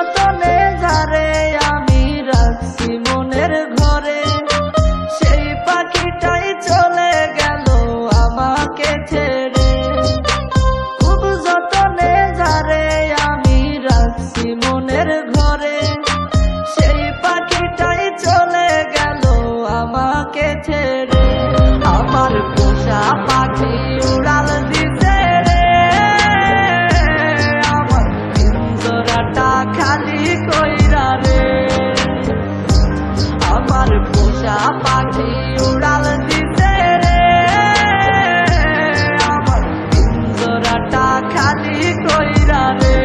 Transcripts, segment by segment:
যতনে যারে আমি রাখছি মনের ঘরে, সেই পাখিটাই চলে গেল আমাকে ছেড়ে। খুব যতনে যারে আমি রাখছি মনের ঘরে, সেই পাখিটাই চলে গেল আমাকে ছেড়ে। আমার পোষা পাখি উড়াল দিতে রে, আমার পিঞ্জরাটা খালি কইরা রে। আমার পোষা পাখি উড়াল দিতে রে, আমার পিঞ্জরাটা খালি কইরা রে।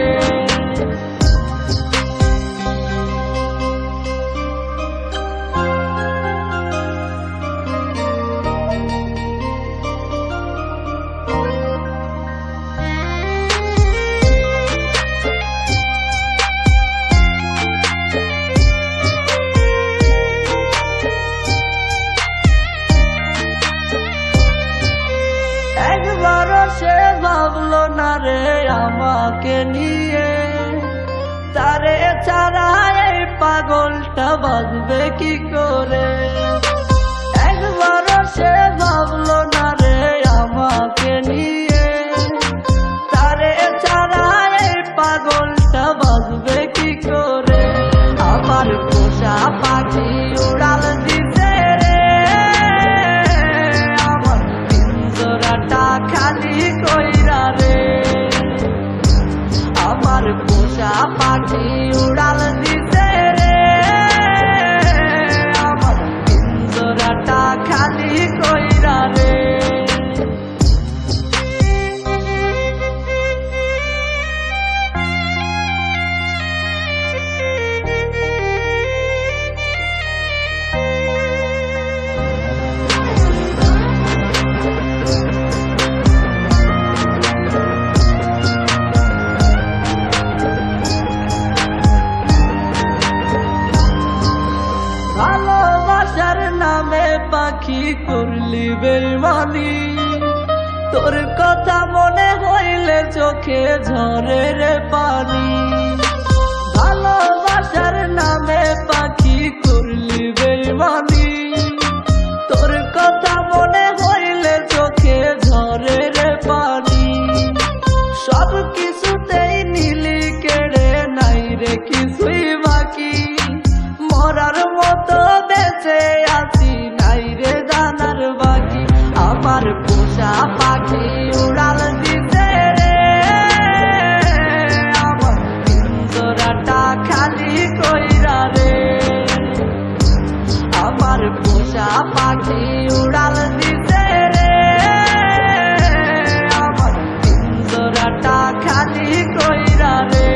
একবারও সে ভাবলো না রে আমাকে নিয়ে, তারে ছাড়া এই পাগলটা বাঁচবে কি করে। একবারও সে ভাবলো না রে আমাকে নিয়ে, তারে ছাড়া এই পাগলটা বাঁচবে কি করে। আমার পোষা পাখি উড়াল দিতে রে, আমার পিঞ্জরাটা খালি কইরা রে। আমার পোষা পাখি উড়াল দিতে রে, আমার পিঞ্জরাটা খালি কইরা রে। ভালোবাসার নামে পাখি করলি বেইমানি, তোর কথা মনে হইলে চোখে ঝরে রে পানি। ভালোবাসার নামে পাখি করলি বেইমানি, তোর কথা মনে হইলে চোখে ঝরে রে পানি। সব কিছুতেই নীলি কেড়ে নাই রে কিছুই বাকি, মরার মতো বেঁচে আছি নাই রে জানার বাকি। আমার পোষা পাখি উড়াল দিতে রে, আমার পিঞ্জরাটা খালি কইরা রে। আমার পোষা পাখি উড়াল দিতে রে, আমার পিঞ্জরাটা খালি কইরা রে।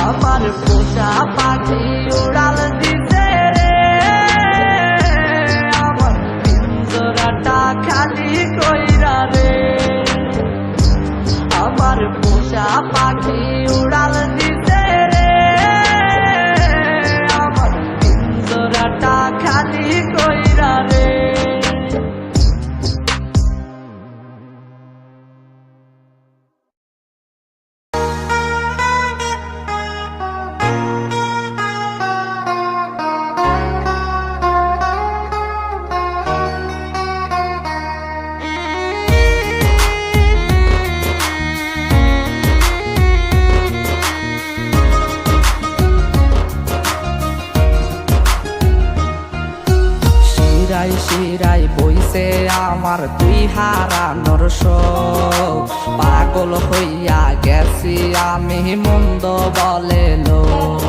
আমার পোষা পাখি উড়াল দিতে রে, আমার পিঞ্জরাটা খালি কইরা রে। আমার পোষা পাখি উড়াল দিতে রে, আমার পিঞ্জরাটা খালি কইরা রে। শিরায় শিরায় বইছে আমার তুই হারানোর শোক, পাগল হইয়া গেছি আমি মন্দ বলে লোক।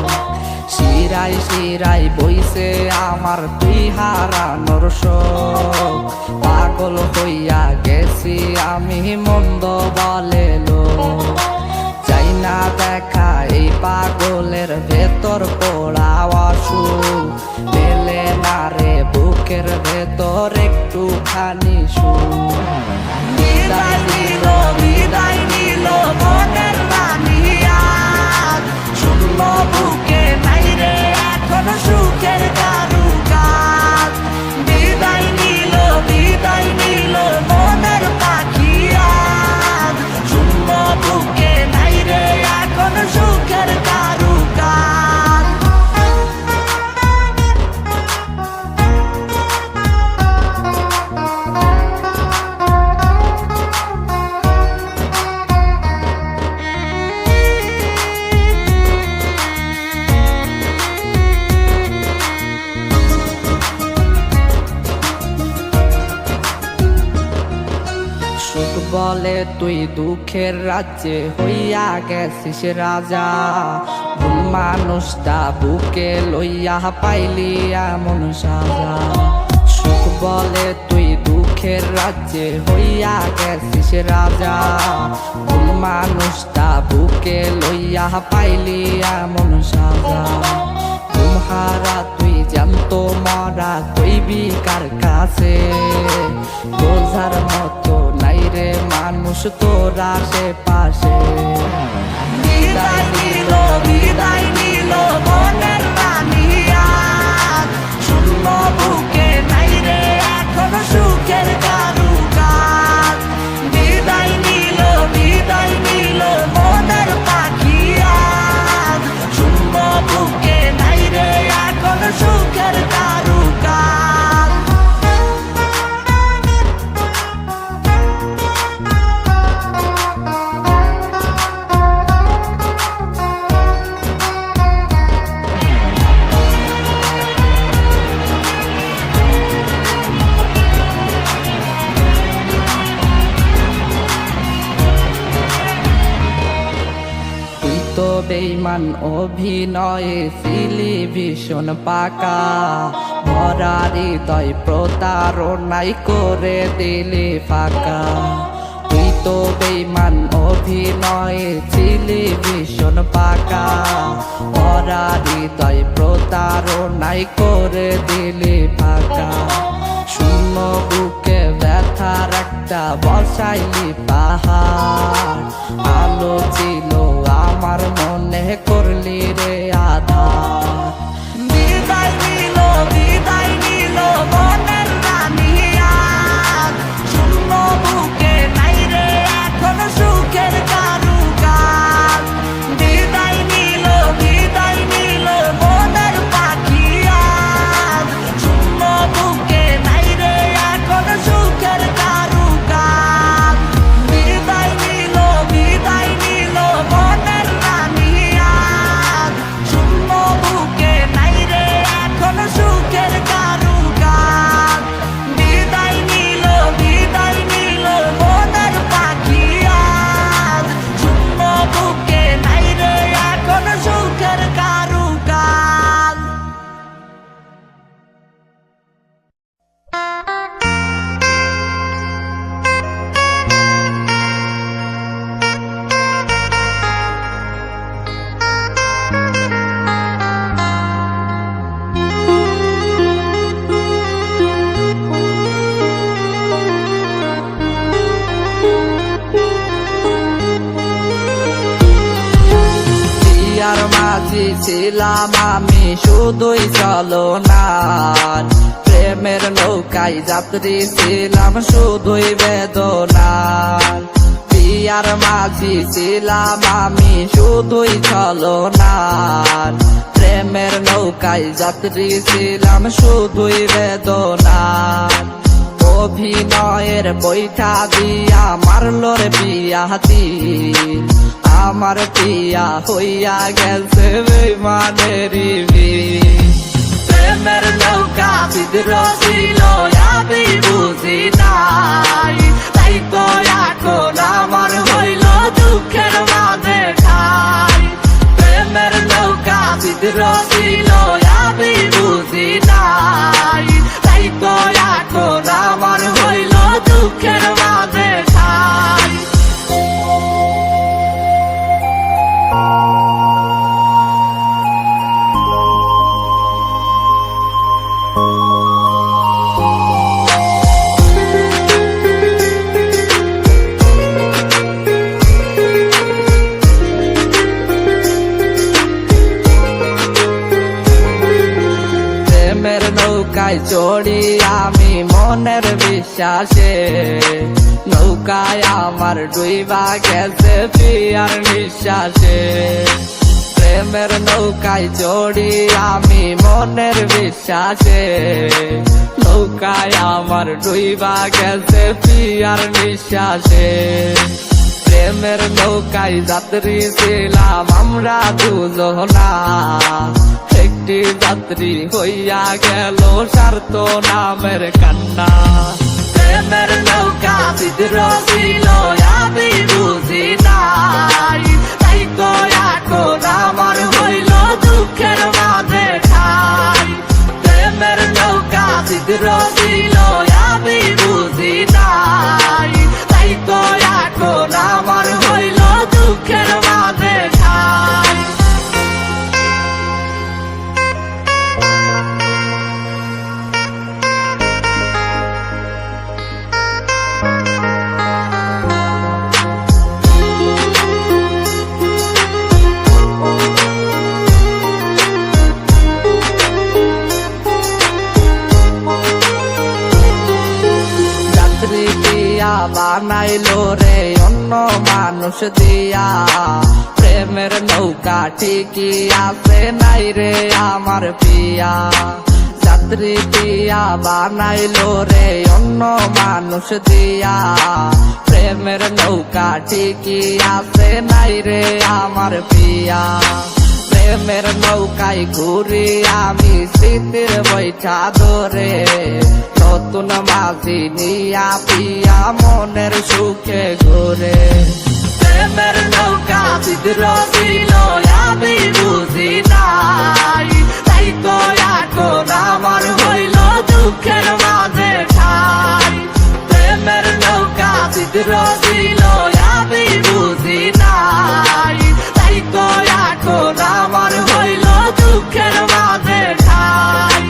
শিরায় শিরায় বইছে আমার তুই হারানোর শোক, পাগল হইয়া গেছি আমি মন্দ বলে লোক। চাই না দেখা এই পাগলের ভেতর পোড়া অসুখ, মেলে না রে বুকের ভেতর একটুখানি সুখ। বিদায় নিল বিদায় নিল মনের বানিয়া, শূন্য বুকে নাই রে এখন সুখের কারুকাজ। বিদায় নিল মনের পাখিয়া, শূন্য বুকে নাই রে এখন সুখের তুই দুঃখের রাজ্যে হইয়া গেছিস রাজা, ভুল মানুষটা বুকে লইয়া পাইলি এমন সাজা। সুখ বলে তুই দুঃখের রাজ্যে হইয়া গেছিস রাজা, ভুল মানুষটা বুকে লইয়া পাইলি এমন সাজা। তোমারা তুই জানতো মরা কইবি কার কাছে, বোঝার মতো নাই রে মানুষ তোর আশেপাশে। বিদায় নিল বিদায় নিল মনের রানিয়া, শূন্য বুকে নাই রে এখন সুখের কারুকাজ। বিদায় নিল মনের পাখিয়া, শূন্য বুকে নাই রে এখন সুখের কারুকাজ। বেঈমান অভিনয়ে ছিলি ভীষণ পাকা, ভরা হৃদয় প্রতারণাই করে দিলি ফাঁকা। তুই তো বেঈমান অভিনয়ে ছিলি ভীষণ পাকা, ভরা হৃদয় প্রতারণাই করে দিলি ফাঁকা। শূন্য বুকে ব্যথার একটা বসাইলি পাহাড়, আলো ছিল আমার মনে করলি রে আধার। বিদায় নিল মনের রানিয়া, শূন্য বুকে নাই রে এখন সুখের কারুকাজ। বিদায় নিল মনের পাখিয়া, শূন্য বুকে নাই রে এখন সুখের কারুকাজ। বিদায় নিল মনের রানিয়া, শূন্য বুকে নাই রে এখন সুখের কারুকাজ। বিদায় নিল মনের পাখিয়া, শূন্য বুকে নাই রে এখন সুখের কারুকাজ। পিয়ার মাঝি ছিলাম আমি শুধুই চলনার, প্রেমের নৌকায় যাত্রী ছিলাম শুধুই বেদনার। পিয়ার মাঝি ছিলাম আমি শুধুই চলনার, প্রেমের নৌকায় যাত্রী ছিলাম শুধুই বেদনার। অভিনয়ের বৈঠা দিয়া মারলো রে পিয়া দিল, আমার পিয়া হইয়া গেছে বেঈমানের বিল। প্রেমের নৌকা বিদ্রোহ ছিল আমি বুঝি নাই, তাই তো এখন আমার হইল দুঃখের মাঝে ঠাই। প্রেমের নৌকা বিদ্রোহ ছিল আমি বুঝি নাই, তাই তো এখন আমার হইল দুঃখের মাঝে ঠাই। প্রেমের নৌকায় চড়ি আমি মনের বিশ্বাসে, নৌকায় আমার ডুইবা গেছে পিয়ার নিঃশ্বাসে। প্রেমের নৌকায় চড়ি আমি মনের বিশ্বাসে, নৌকায় আমার ডুইবা গেছে পিয়ার নিঃশ্বাসে। প্রেমের নৌকায় যাত্রী ছিলাম আমরা দুজনা, একটি যাত্রী হইয়া গেল স্বার্থ নামের কান্না। প্রেমের নৌকা বিদ্রোহীল আমি বুঝি নাই, তাই তো এখন আমার হইল দুঃখের মাঝে ঠাই। প্রেমের নৌকা বিদ্রোহীল আমি বুঝি নাই, তাই তো এখন আমার হইল দুঃখের মাঝে ঠাই। বানাইলো রে অন্য মানুষ দিয়া, প্রেমের নৌকা ঠিকই আছে নাই রে আমার পিয়া। যাত্রী দিয়া বানাইলো রে অন্য মানুষ দিয়া, প্রেমের নৌকা ঠিকই আছে নাই রে আমার পিয়া। প্রেমের নৌকায় ঘুরি আমি স্মৃতির বৈঠা ধরে, নতুন মাঝি নিয়া পিয়া মনের সুখে ঘুরে। প্রেমের নৌকা বিদ্রোহীল আমি বুঝি নাই, তাই তো এখন আমার হইল দুঃখের মাঝে ঠাই। প্রেমের নৌকা বিদ্রোহীল আমি বুঝি নাই, তাই তো এখন আমার হইল দুঃখের মাঝে ঠাই।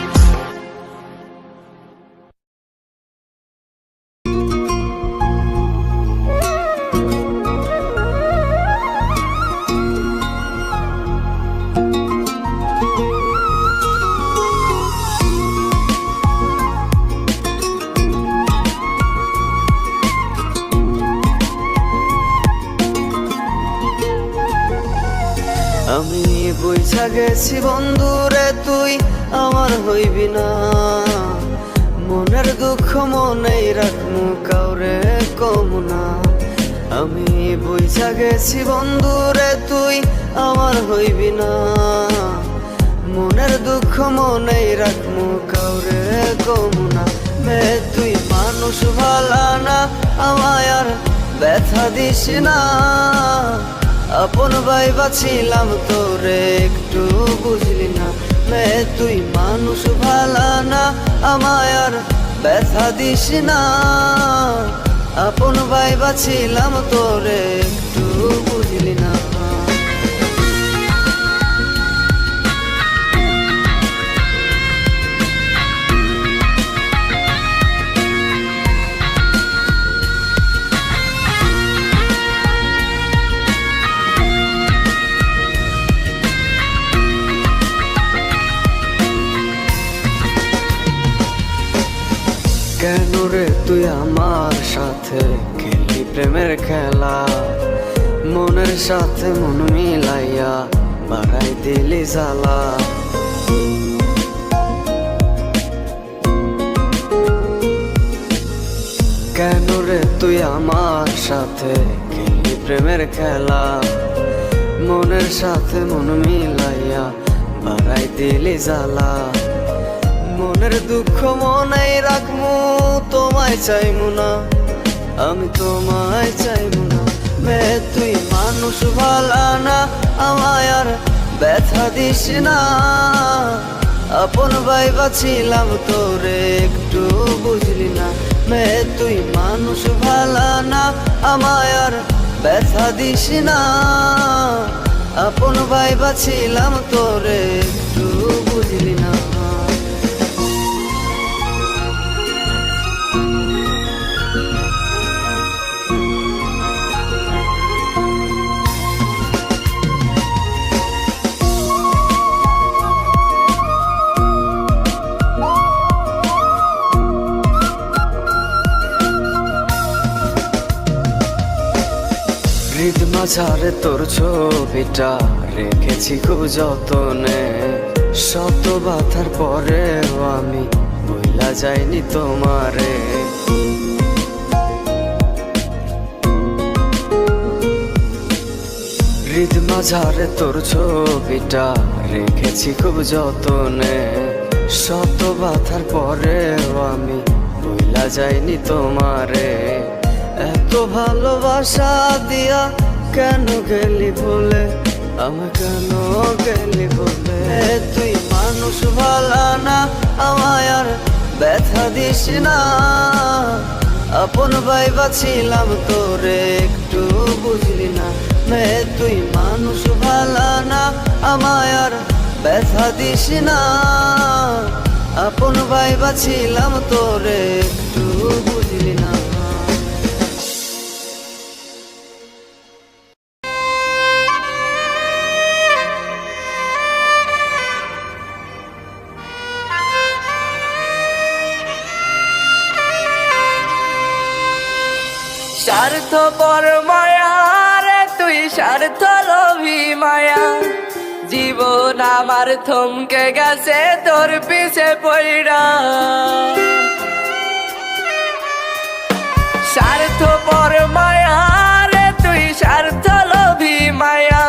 আমি বুঝা গেছি বন্ধুরে তুই আমার হইবি না, মনের দুঃখ মনেই রাখমু কাউরে কমু না। আমি বুঝা গেছি বন্ধুরে তুই আমার হইবি না, মনের দুঃখ মনেই রাখমু কাউরে কমু না। মে তুই মানুষ ভালা না, আমায় আর ব্যথা দিস না। আপন ভাইবা ছিলাম তোরে একটু বুঝলি না। মে তুই মানুষ ভালা না, আমায় আর ব্যথা দিস না। আপন ভাইবা ছিলাম তোরে একটু বুঝলি না। কেন রে তুই আমার সাথে খেলি প্রেমের খেলা, মনের সাথে মন মিলাইয়া বাড়াই দিলি জ্বালা। কেন রে তুই আমার সাথে খেলি প্রেমের খেলা, মনের সাথে মন মিলাইয়া বাড়াই দিলি জ্বালা। মনের দুঃখ মনেই রাখমু, তোমায় চাইমু না, আমি তোমায় চাইমু না। মে তুই মানুষ ভালা না, আমায় আর ব্যথা দিস না। আপন ভাইবা ছিলাম তোরে একটু বুঝলি না। মে তুই মানুষ ভালা না, আমায় আর ব্যথা দিস না। আপন ভাইবা ছিলাম তোরে একটু বুঝলি না। হৃদ মাঝারে তোর ছবিটা রেখেছি খুব যতনে, শত বাধার পরেও আমি ভুলা যাইনি তোমারে। হৃদ মাঝারে তোর ছবিটা রেখেছি খুব যতনে, শত বাধার পরেও আমি ভুলা যায়নি তোমারে। এত ভালোবাসা দিয়া কেন গেলি ভুলে, আমার কেন গেলি ভুলে। তুই মানুষ ভালা না, আমায় আর ব্যথা দিস না। আপন ভাইবা ছিলাম তোরে একটু বুঝলি না। তুই মানুষ ভালা না, আমায় আর ব্যথা দিস না। আপন ভাইবা ছিলাম তোরে একটু বুঝলি না। স্বার্থপর মায়া রে তুই, স্বার্থ লোভী মায়া। জীবন আমার থমকে গেছে তোর পিছে পইড়া। স্বার্থপর মায়া রে তুই, স্বার্থ লোভী মায়া।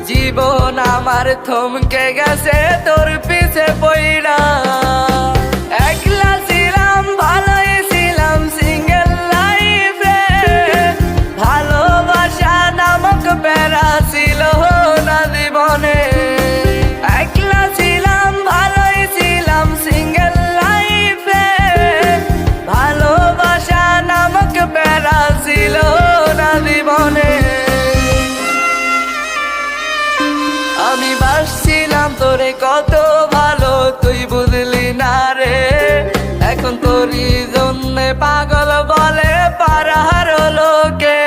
জীবন আমার থমকে গেছে তোর পিছে পইড়া। একলা ছিলাম, ভালোই ছিলাম, সিঙ্গেল লাইফে। ভালোবাসা নামক প্যারা ছিল না জীবনে। একলা ছিলাম, ভালোই ছিলাম, সিঙ্গেল লাইফে। ভালোবাসা নামক প্যারা ছিল না জীবনে। আমি বাসছিলাম তোরে কত ভালো, তুই বুঝলি না রে। এখন তোরই জন্যে পাগল বলে পাড়ার লোকে।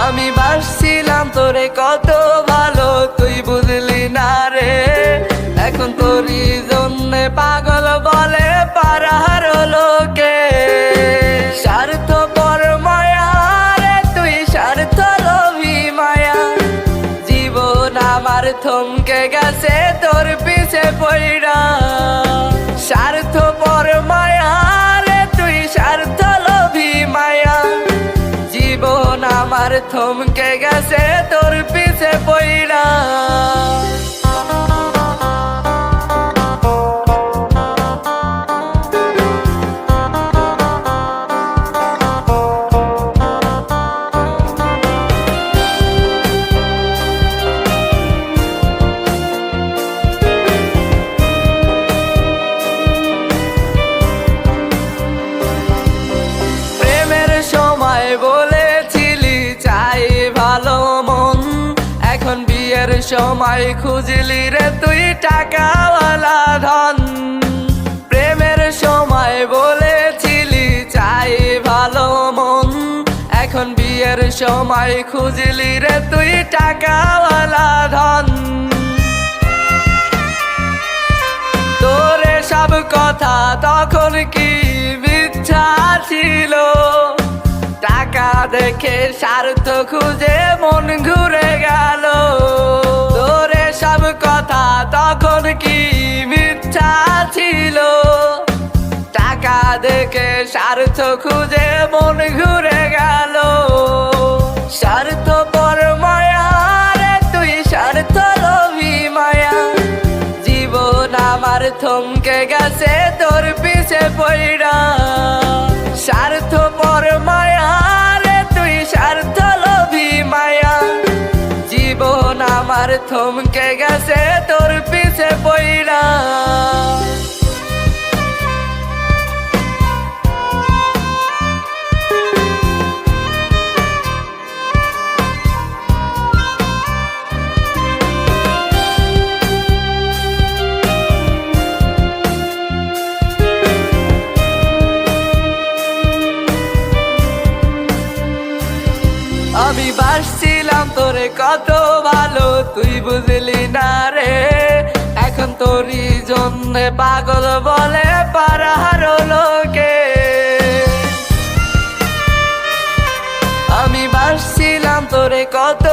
আমি বাসছিলাম তোরে কত ভালো, তুই বুঝলি না রে। এখন তোরই জন্যে পাগল বলে পাড়ার লোকে। স্বার্থপর মায়া রে তুই, স্বার্থ লোভী মায়া। জীবন আমার থমকে গেছে তোর পিছে পইড়া। স্বার্থপর মায়া রে তুই, স্বার্থ লোভী মায়া। জীবন আমার থমকে গেছে তোর পিছে পইড়া। প্রেমের সময় বলেছিলি চাই ভালো মন, এখন বিয়ের সময় খুঁজলি রে তুই টাকাওয়ালা ধন। প্রেমের সময় বলেছিলি চাই ভালো মন, এখন বিয়ের সময় খুঁজলি রে তুই টাকাওয়ালা ধন। তোরে সব কথা তখন কি মিথ্যা ছিল? টাকা দেখে স্বার্থ খুঁজে মন ঘুরে গেল। তোরে সব কথা তখন কি মিথ্যা ছিল? টাকা দেখে স্বার্থ খুঁজে মন ঘুরে গেল। স্বার্থপর মায়া রে তুই, স্বার্থ লোভী মায়া। জীবন আমার থমকে গেছে তোর পিছে পইড়া। স্বার্থপর মায়া রে তুই, স্বার্থ লোভী মায়া। জীবন আমার থমকে গেছে তোর পিছে পইড়া। আমি বাসছিলাম তোরে কত ভালো, তুই বুঝলি না রে। এখন তোরই জন্যে পাগল বলে পাড়ার লোকে। আমি বাসছিলাম তোরে কত